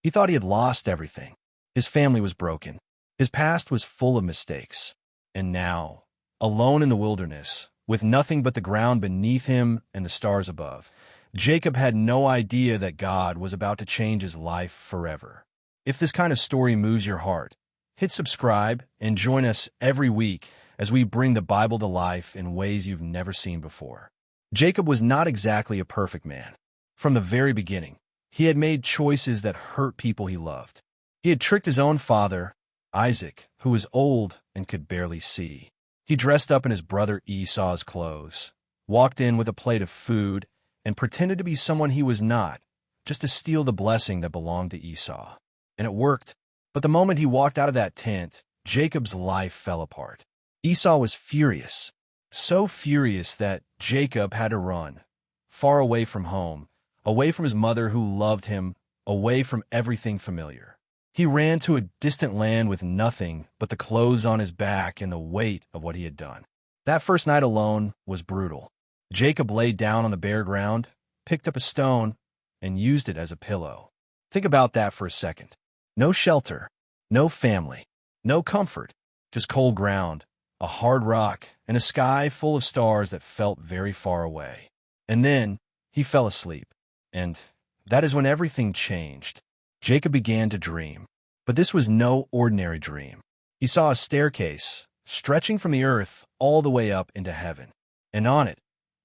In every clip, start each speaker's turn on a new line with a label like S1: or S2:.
S1: He thought he had lost everything. His family was broken. His past was full of mistakes. And now, alone in the wilderness, with nothing but the ground beneath him and the stars above, Jacob had no idea that God was about to change his life forever. If this kind of story moves your heart, hit subscribe and join us every week as we bring the Bible to life in ways you've never seen before. Jacob was not exactly a perfect man. From the very beginning, he had made choices that hurt people he loved. He had tricked his own father, Isaac, who was old and could barely see. He dressed up in his brother Esau's clothes, walked in with a plate of food, and pretended to be someone he was not, just to steal the blessing that belonged to Esau. And it worked. But the moment he walked out of that tent, Jacob's life fell apart. Esau was furious, so furious that Jacob had to run, far away from home, away from his mother who loved him, away from everything familiar. He ran to a distant land with nothing but the clothes on his back and the weight of what he had done. That first night alone was brutal. Jacob laid down on the bare ground, picked up a stone, and used it as a pillow. Think about that for a second. No shelter, no family, no comfort, just cold ground, a hard rock, and a sky full of stars that felt very far away. And then he fell asleep. And that is when everything changed. Jacob began to dream. But this was no ordinary dream. He saw a staircase stretching from the earth all the way up into heaven. And on it,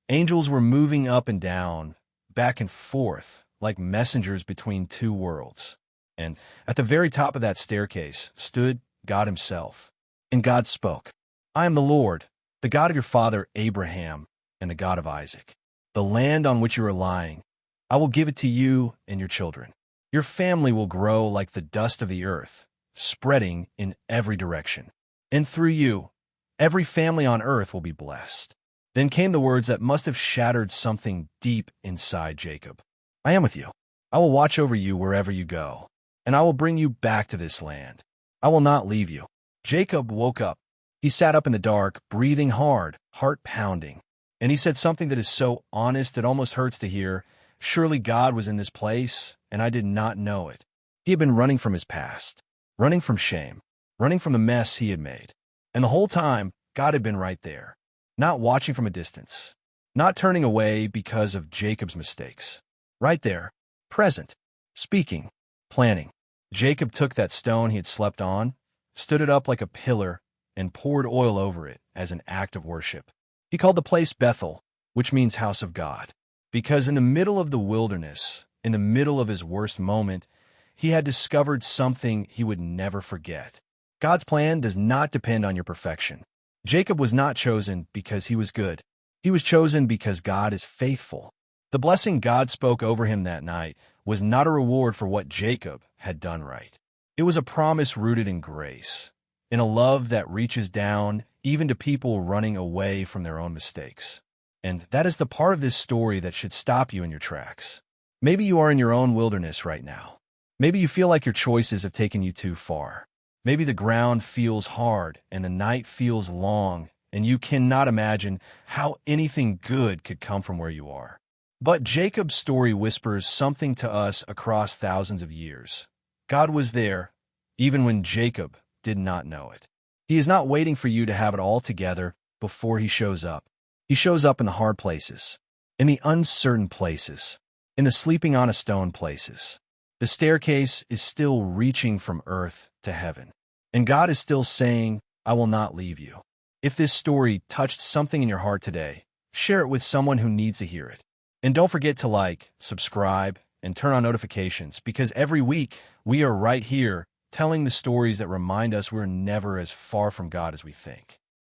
S1: angels were moving up and down, back and forth, like messengers between two worlds. And at the very top of that staircase stood God himself. And God spoke, "I am the Lord, the God of your father Abraham and the God of Isaac. The land on which you are lying, I will give it to you and your children. Your family will grow like the dust of the earth, spreading in every direction. And through you, every family on earth will be blessed." Then came the words that must have shattered something deep inside Jacob. "I am with you. I will watch over you wherever you go, and I will bring you back to this land. I will not leave you." Jacob woke up. He sat up in the dark, breathing hard, heart pounding. And he said something that is so honest it almost hurts to hear. "Surely God was in this place, and I did not know it." He had been running from his past, running from shame, running from the mess he had made. And the whole time, God had been right there, not watching from a distance, not turning away because of Jacob's mistakes. Right there, present, speaking, planning. Jacob took that stone he had slept on, stood it up like a pillar, and poured oil over it as an act of worship. He called the place Bethel, which means house of God, because in the middle of the wilderness, in the middle of his worst moment, he had discovered something he would never forget. God's plan does not depend on your perfection. Jacob was not chosen because he was good. He was chosen because God is faithful. The blessing God spoke over him that night was not a reward for what Jacob had done right. It was a promise rooted in grace, in a love that reaches down even to people running away from their own mistakes. And that is the part of this story that should stop you in your tracks. Maybe you are in your own wilderness right now. Maybe you feel like your choices have taken you too far. Maybe the ground feels hard and the night feels long, and you cannot imagine how anything good could come from where you are. But Jacob's story whispers something to us across thousands of years. God was there, even when Jacob did not know it. He is not waiting for you to have it all together before he shows up. He shows up in the hard places, in the uncertain places, in the sleeping on a stone places. The staircase is still reaching from earth to heaven. And God is still saying, "I will not leave you." If this story touched something in your heart today, share it with someone who needs to hear it. And don't forget to like, subscribe, and turn on notifications, because every week we are right here telling the stories that remind us we're never as far from God as we think.